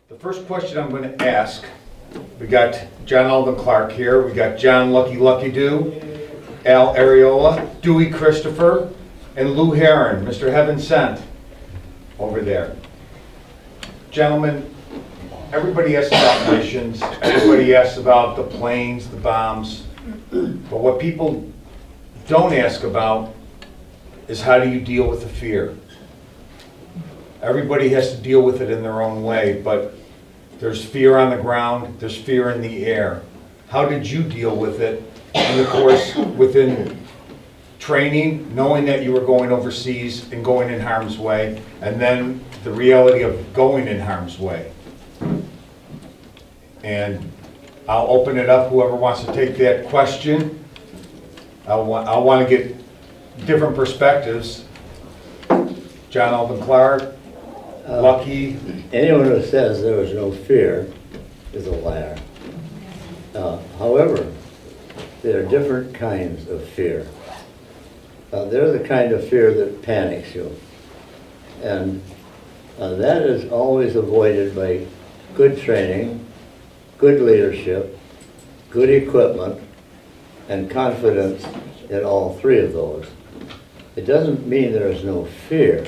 The first question I'm going to ask, we got John Alvin Clark here, we got John Lucky Doo, Al Areola, Dewey Christopher, and Lou Heron, Mr. Heaven Sent, over there. Gentlemen, everybody asks about missions, everybody asks about the planes, the bombs, but what people don't ask about is how do you deal with the fear? Everybody has to deal with it in their own way, but there's fear on the ground, there's fear in the air. How did you deal with it? And of course, within training, knowing that you were going overseas and going in harm's way, and then the reality of going in harm's way. And I'll open it up, whoever wants to take that question. I'll want to get different perspectives. John Alvin Clark, Lucky. Anyone who says there was no fear is a liar. However, there are different kinds of fear. There's the kind of fear that panics you. And that is always avoided by good training, good leadership, good equipment, and confidence in all three of those. It doesn't mean there is no fear,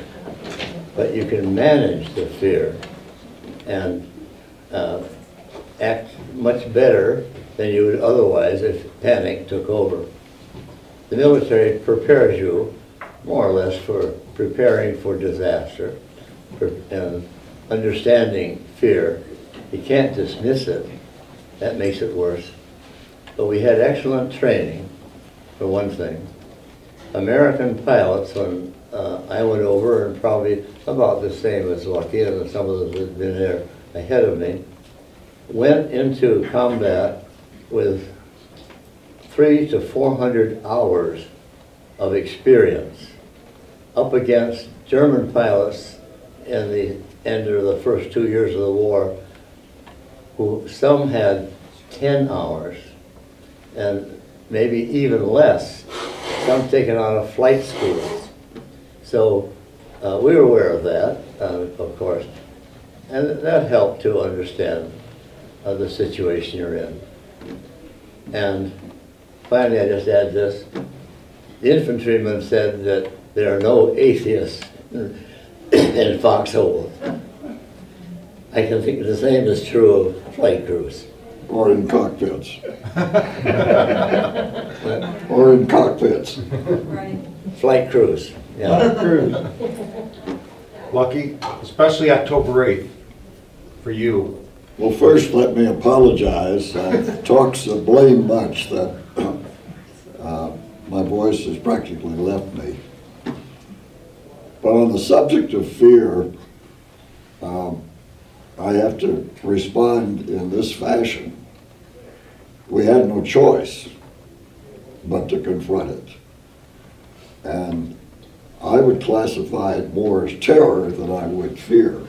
but you can manage the fear and act much better than you would otherwise if panic took over. The military prepares you more or less for preparing for disaster and understanding fear. You can't dismiss it. That makes it worse. But we had excellent training, for one thing. American pilots, when I went over, and probably about the same as Lucky, and some of them had been there ahead of me, went into combat with 300 to 400 hours of experience up against German pilots in the end of the first 2 years of the war, who some had 10 hours and maybe even less, some taken out of flight schools. So we were aware of that, of course, and that helped to understand the situation you're in. And finally, I just add this. The infantryman said that there are no atheists in foxholes. I can think the same is true of flight crews. Or in cockpits. Or in cockpits. Right. Flight crews. Yeah. Crews. Lucky, especially October 8th, for you. Well, first, let me apologize. I've talked so blame much that my voice has practically left me. But on the subject of fear, I have to respond in this fashion. We had no choice but to confront it. And I would classify it more as terror than I would fear,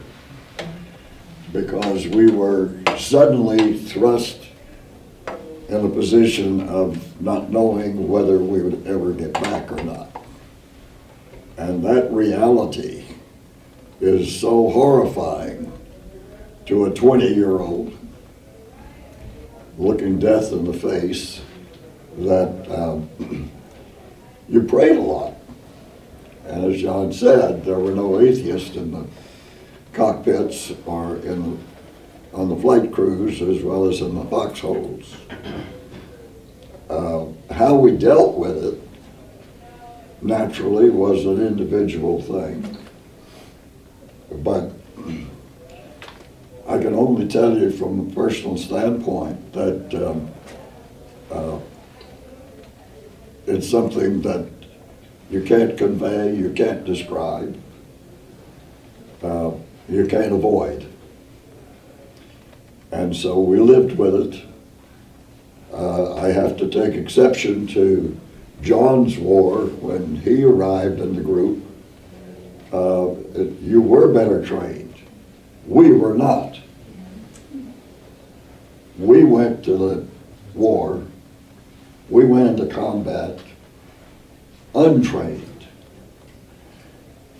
because we were suddenly thrust in a position of not knowing whether we would ever get back or not. And that reality is so horrifying to a 20-year-old looking death in the face that you prayed a lot. And as John said, there were no atheists in the cockpits or on the flight crews as well as in the foxholes. How we dealt with it naturally was an individual thing. But I can only tell you from a personal standpoint that it's something that you can't convey, you can't describe, you can't avoid. And so we lived with it. I have to take exception to John's war when he arrived in the group. You were better trained. We were not. We went to the war, we went into combat untrained.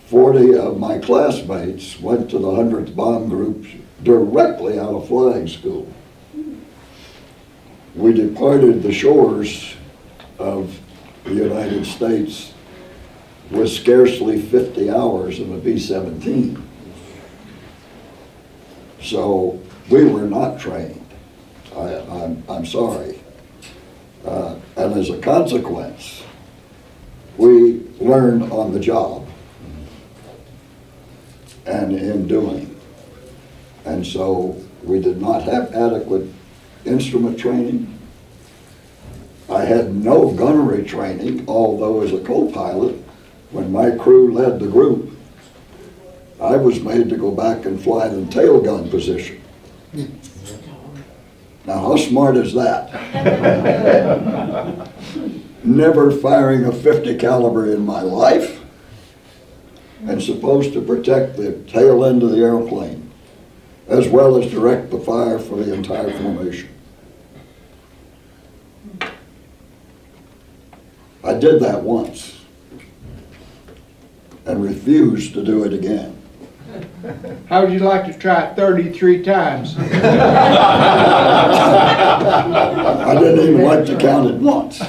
40 of my classmates went to the 100th Bomb Group directly out of flying school. We departed the shores of the United States with scarcely 50 hours of a B-17. So we were not trained. I'm sorry. And as a consequence, we learned on the job and in doing. And so we did not have adequate instrument training. I had no gunnery training, although as a co-pilot, when my crew led the group, I was made to go back and fly the tail gun position. Now, how smart is that? Never firing a .50 caliber in my life, and supposed to protect the tail end of the airplane, as well as direct the fire for the entire formation. I did that once and refused to do it again. How would you like to try it 33 times? I didn't even like to count it once.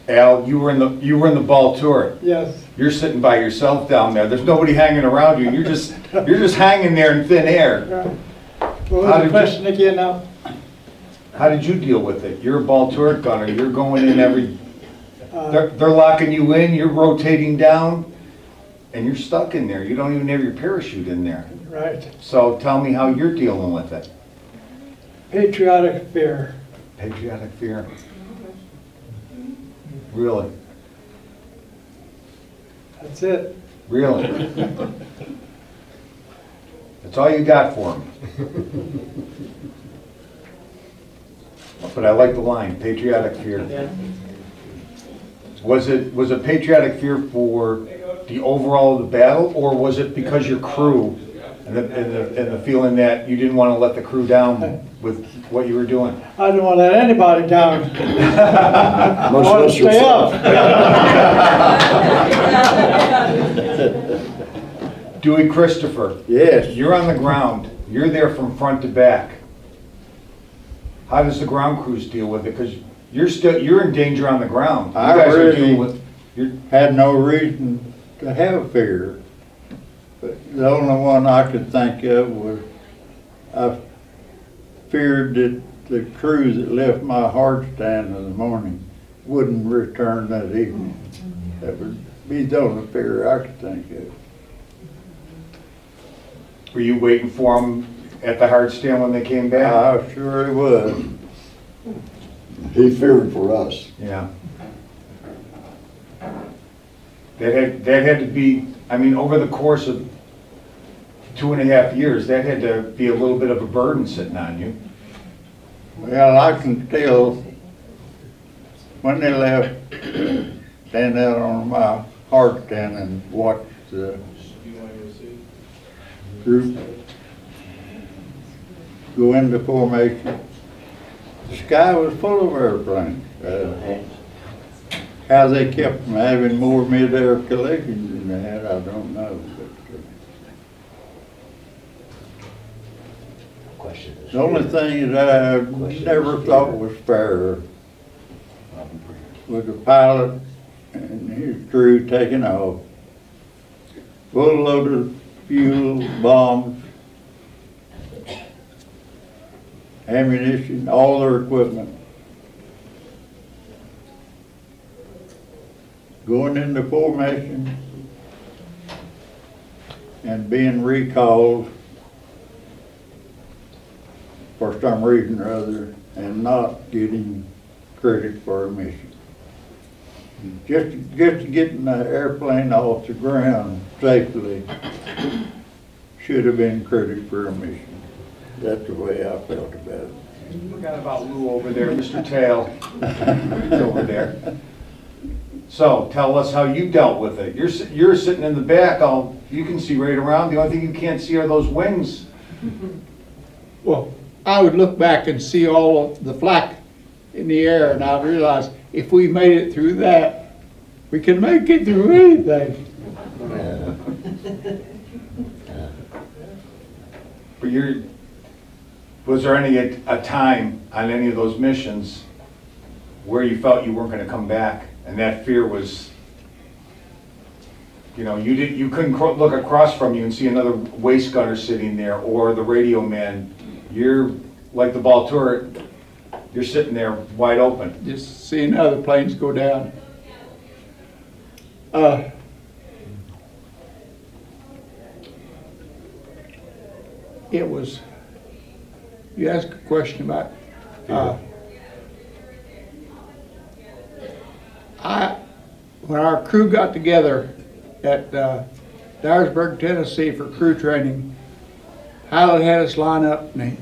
Al, you were in the ball turret. Yes. You're sitting by yourself down there. There's nobody hanging around you. You're just hanging there in thin air. What was the question again now? How did you deal with it? You're a ball turret gunner. You're going in every. They're locking you in. You're rotating down, and you're stuck in there. You don't even have your parachute in there. Right. So tell me how you're dealing with it. Patriotic fear. Patriotic fear. Really? That's it. Really? That's all you got for me. But I like the line, patriotic fear. Yeah. Was it patriotic fear for the overall of the battle, or was it because your crew and the feeling that you didn't want to let the crew down with what you were doing? I don't want to let anybody down. I Much want to less stay yourself. up. Dewey Christopher, Yes. you're on the ground. You're there from front to back. How does the ground crews deal with it? Because you're in danger on the ground. You I guys are really dealing with. had no reason to have fear. But the only one I could think of was I feared that the crews that left my hard stand in the morning wouldn't return that evening. That would be the only fear I could think of. Were you waiting for them at the hard stand when they came back? I sure was. He feared for us. Yeah. That had to be, I mean, over the course of 2.5 years, that had to be a little bit of a burden sitting on you. Well, I can tell when they left, stand out on my hard stand and watch the group go into formation. The sky was full of airplanes. How they kept from having more mid-air collisions than they had, I don't know. But, the only thing that I never thought was fair was the pilot and his crew taking off, full load of fuel, bombs, ammunition, all their equipment, going into formation and being recalled for some reason or other and not getting credit for a mission. Just getting the airplane off the ground safely should have been credit for a mission. That's the way I felt about it. Forgot about Lou over there, Mr. Tail. He's over there. So tell us how you dealt with it. You're sitting in the back. You can see right around. The only thing you can't see are those wings. Well, I would look back and see all of the flak in the air, and I realized if we made it through that, we can make it through anything. was there a time on any of those missions where you felt you weren't gonna come back, and that fear was, you couldn't look across from you and see another waist gunner sitting there, or the radio man? You're like the ball turret, you're sitting there wide open. Just seeing other planes go down. It was, you asked a question about, when our crew got together at Dyersburg, Tennessee for crew training, Pilot had us line up and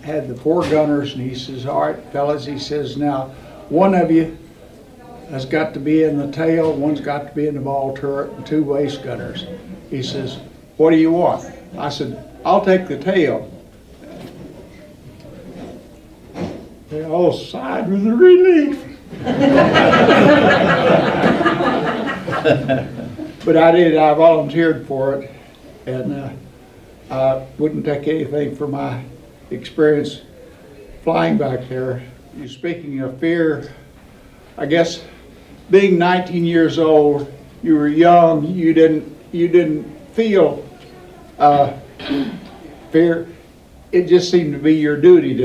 had the 4 gunners, and he says, all right, fellas, he says, now, one of you has got to be in the tail, one's got to be in the ball turret, and 2 waist gunners. He says, what do you want? I said, I'll take the tail. They all sighed with relief. But I volunteered for it, and I wouldn't take anything for my experience flying back there. You're speaking of fear, I guess being 19 years old, you were young, you didn't feel fear. It just seemed to be your duty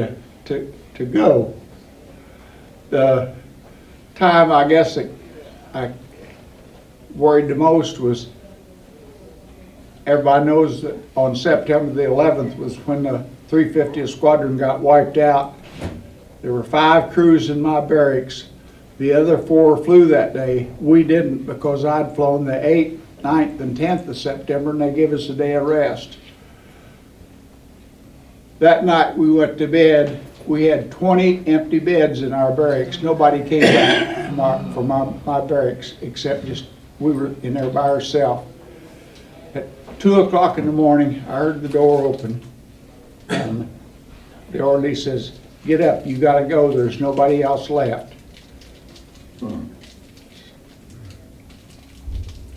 to go. The time I guess that I worried the most was, everybody knows that on September the 11th was when the 350th Squadron got wiped out. There were 5 crews in my barracks. The other 4 flew that day. We didn't, because I'd flown the 8th, 9th, and 10th of September, and they gave us a day of rest. That night we went to bed. We had 20 empty beds in our barracks. Nobody came back from my barracks, except just we were in there by ourselves. At 2 o'clock in the morning, I heard the door open, and the orderly says, get up, you gotta go, there's nobody else left.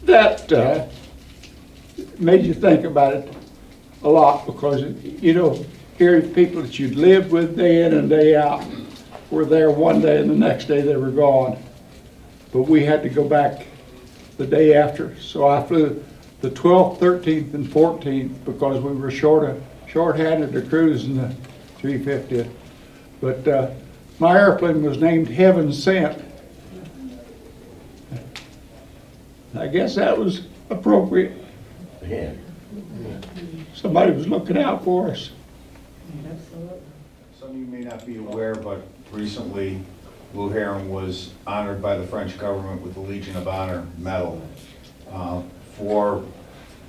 That made you think about it a lot, because here people that you'd lived with day in and day out were there one day, and the next day they were gone. But we had to go back the day after, so I flew the 12th, 13th, and 14th because we were short-handed to cruise in the 350th. But my airplane was named Heaven Sent. I guess that was appropriate. Yeah. Somebody was looking out for us. Some of you may not be aware, but recently Lou Heron was honored by the French government with the Legion of Honor medal for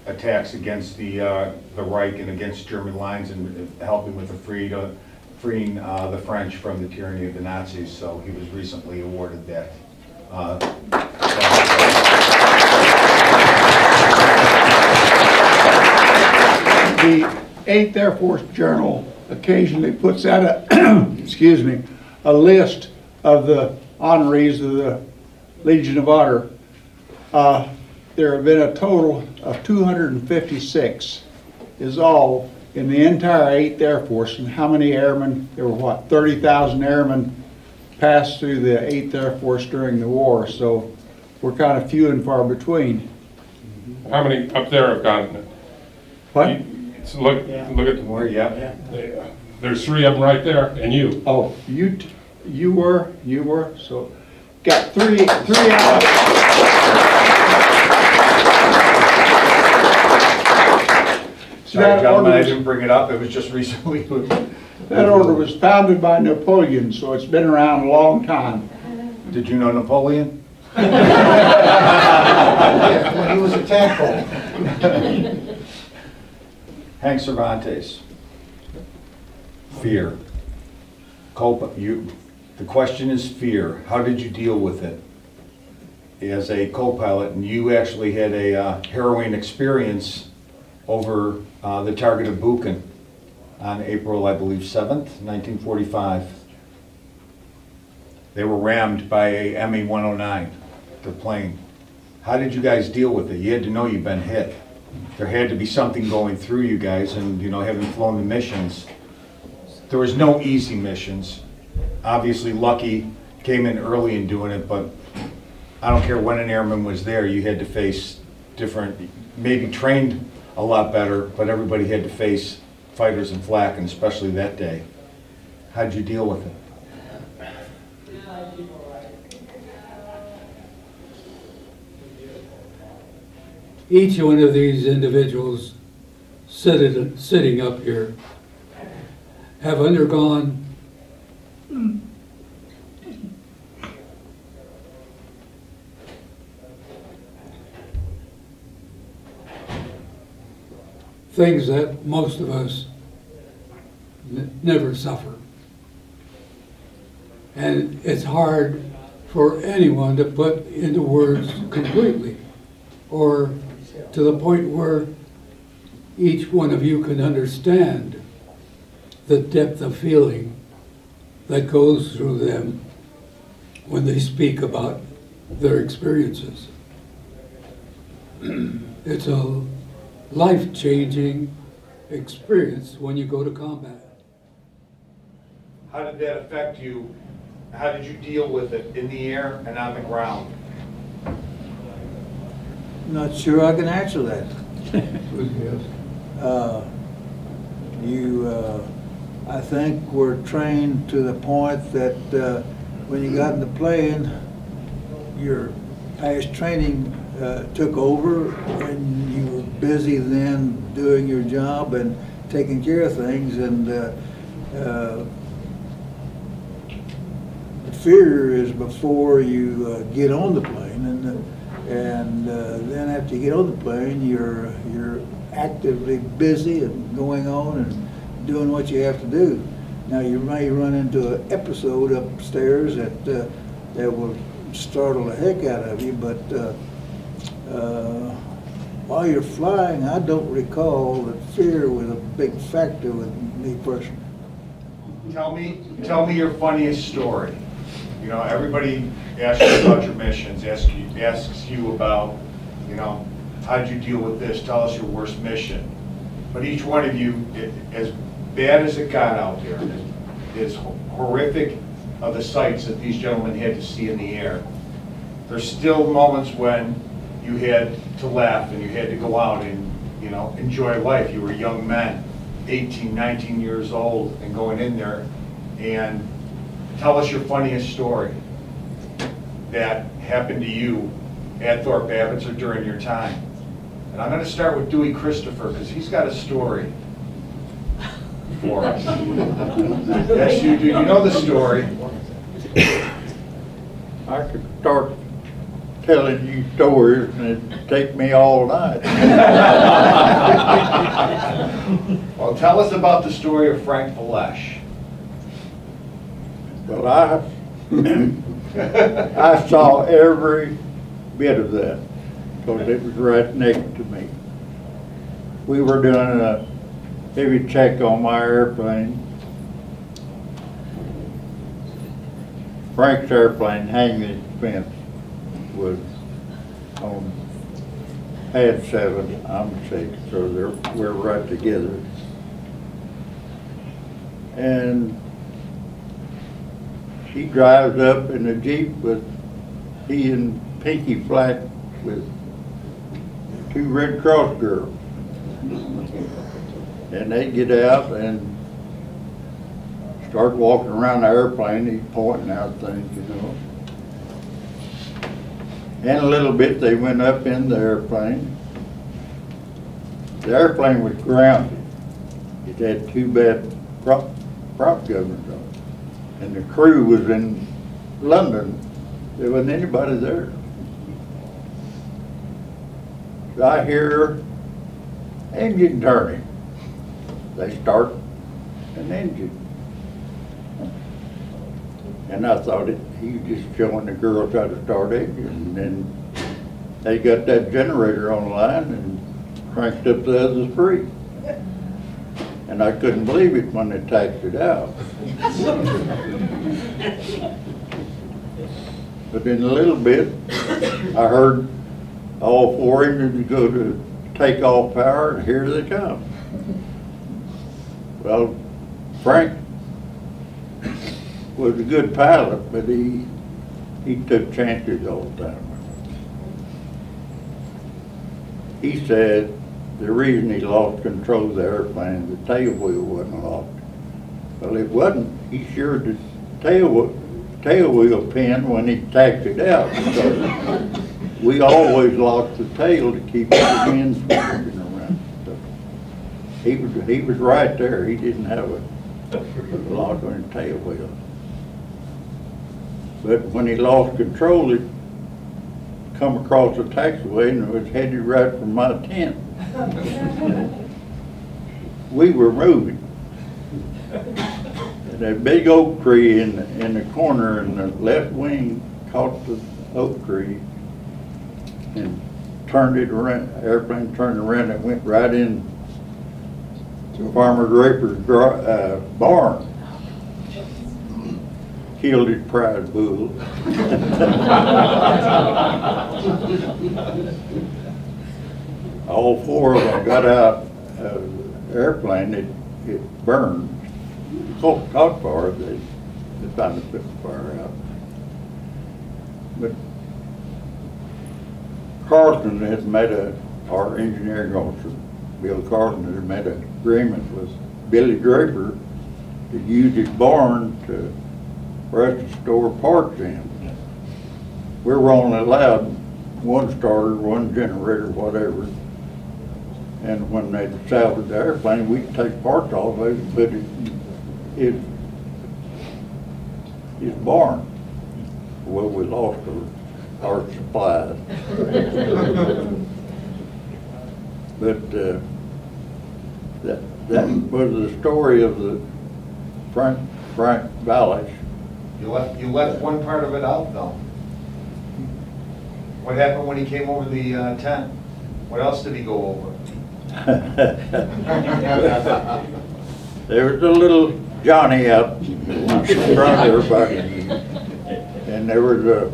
attacks against the Reich and against German lines, and helping with the freeing the French from the tyranny of the Nazis. So he was recently awarded that. The 8th Air Force Journal occasionally puts out a list of the honorees of the Legion of Honor. There have been a total of 256 is all in the entire 8th Air Force. And how many airmen? There were what, 30,000 airmen passed through the 8th Air Force during the war. So we're kind of few and far between. How many up there have gotten it? What? Look at Where, yeah. there's 3 of them right there, and you. Oh, you were, so got three out. Sorry, gentlemen, I didn't bring it up. It was just recently. That order was founded by Napoleon, so it's been around a long time. Did you know Napoleon? When he was a tadpole. Hank Cervantes. Fear. The question is fear. How did you deal with it as a co-pilot? And you actually had a harrowing experience over the target of Buchan on April, I believe, 7th, 1945. They were rammed by a ME-109, the plane. How did you guys deal with it? You had to know you'd been hit. there had to be something going through you guys, and, you know, having flown the missions, there was no easy missions. Obviously, Lucky came in early in doing it, but I don't care when an airman was there, you had to face different, maybe trained a lot better, but everybody had to face fighters and flak, and especially that day. How'd you deal with it? Each one of these individuals sitting up here have undergone things that most of us never suffer. And it's hard for anyone to put into words completely, or to the point where each one of you can understand the depth of feeling that goes through them when they speak about their experiences. It's a life-changing experience when you go to combat. How did that affect you? How did you deal with it in the air and on the ground? Not sure I can answer that. I think we're trained to the point that when you got in the plane, your past training took over, and you were busy then doing your job and taking care of things, and fear is before you get on the plane, and then after you get on the plane, you're actively busy and going on and doing what you have to do. Now you may run into an episode upstairs that will startle the heck out of you, but while you're flying, I don't recall that fear was a big factor with me personally. Tell me your funniest story. You know, everybody asks you about your missions, asks you about, you know, how'd you deal with this? Tell us your worst mission. But each one of you, as bad as it got out there, as horrific of the sights that these gentlemen had to see in the air, there's still moments when you had to laugh and you had to go out and, you know, enjoy life. You were young men, 18, 19 years old, and going in there. And tell us your funniest story that happened to you at Thorpe Abbotts or during your time. And I'm going to start with Dewey Christopher, because he's got a story for us. Yes, you do. You know the story. I could start telling you stories and it'd take me all night. Well, tell us about the story of Frank Falesh. Well, I saw every bit of that because it was right next to me. We were doing a heavy check on my airplane. Frank's airplane hanging fence was on pad 7, I'm 6, so we're right together. And he drives up in a Jeep with he and Pinky Flack with 2 Red Cross girls. And they get out and start walking around the airplane. He's pointing out things, you know. And a little bit they went up in the airplane. The airplane was grounded. It had 2 bad prop covers on it. And the crew was in London. There wasn't anybody there. So I hear engine turning. They start an engine. And I thought he was just showing the girls how to start engine. And then they got that generator on the line and cranked up the others free. And I couldn't believe it when they taxed it out. But in a little bit, I heard all 4 engines go to takeoff power, and here they come. Well, Frank was a good pilot, but he took chances all the time. He said the reason he lost control of the airplane, the tail wheel wasn't locked. Well, it wasn't. He sure the tail wheel pin when he taxied out, because we always locked the tail to keep the pins from moving around. So he was right there. He didn't have a lock on his tail wheel. But when he lost control, it come across the taxiway and it was headed right for my tent. We were moving. And that big oak tree in the corner in the left wing caught the oak tree and turned it around. Airplane turned around and went right in to Farmer Draper's barn. Killed his prize bull. All four of them got out of the airplane. It burned. Caught fire. They finally put the fire out. But Carlson had made our engineering officer, Bill Carlson, had made an agreement with Billy Draper to use his barn for us to store parts in. We were only allowed one starter, one generator, whatever. And when they salvaged the airplane, we'd take parts off of it and put it in his barn. Well, we lost our supplies. But that was the story of the Frank Vallis. You left one part of it out though. What happened when he came over the tent? What else did he go over? There was a little Johnny out in front of everybody, and there was a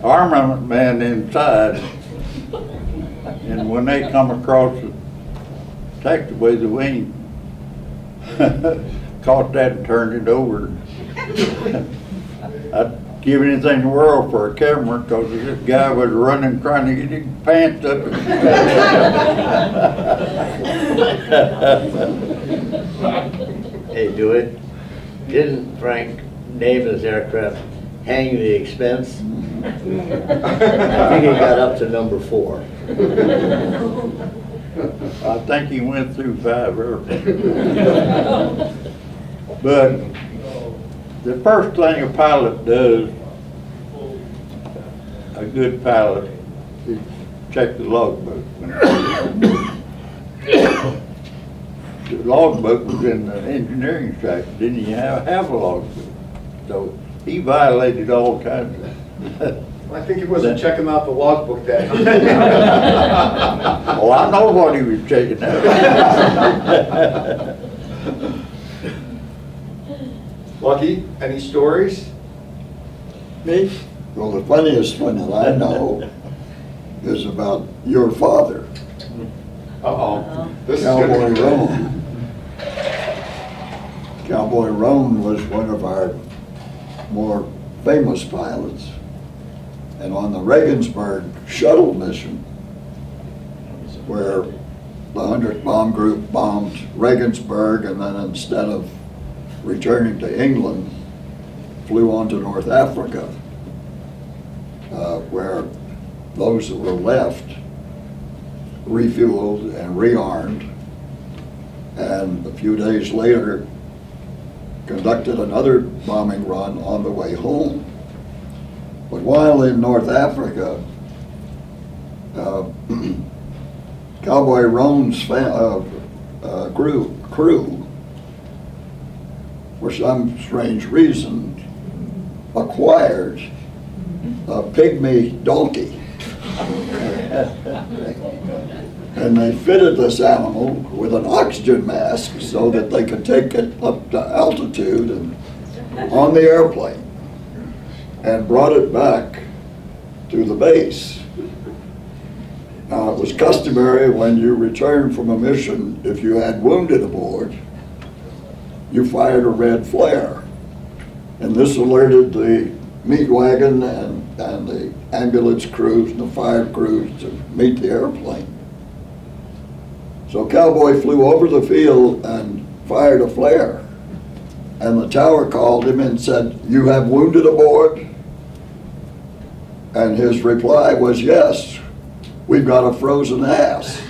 armament man inside, and when they come across the taxiway, the wing caught that and turned it over. I'd give anything in the world for a camera, because this guy was running trying to get his pants up. Hey, didn't Frank name his aircraft Hang the Expense? I think he got up to number 4. I think he went through 5 airplanes. But the first thing a pilot does, a good pilot, is check the logbook. The logbook was in the engineering shack. Didn't he have a logbook? So he violated all kinds of. I think he wasn't checking out the logbook that Oh, I know what he was checking out. Lucky, any stories? Me? Well, the funniest one that I know is about your father, Uh-oh. This is Cowboy gonna be good. Roan. Cowboy Roan was one of our more famous pilots. And on the Regensburg shuttle mission, where the 100th Bomb Group bombed Regensburg and then instead of returning to England, flew on to North Africa, where those that were left refueled and rearmed, and a few days later conducted another bombing run on the way home. But while in North Africa, Cowboy Roan's crew, for some strange reason, acquired a pygmy donkey. And they fitted this animal with an oxygen mask so that they could take it up to altitude and on the airplane, and brought it back to the base. It was customary when you returned from a mission, if you had wounded aboard, you fired a red flare. And this alerted the meat wagon and the ambulance crews and the fire crews to meet the airplane. So Cowboy flew over the field and fired a flare. And the tower called him and said, "You have wounded aboard?" And his reply was, "Yes, we've got a frozen ass."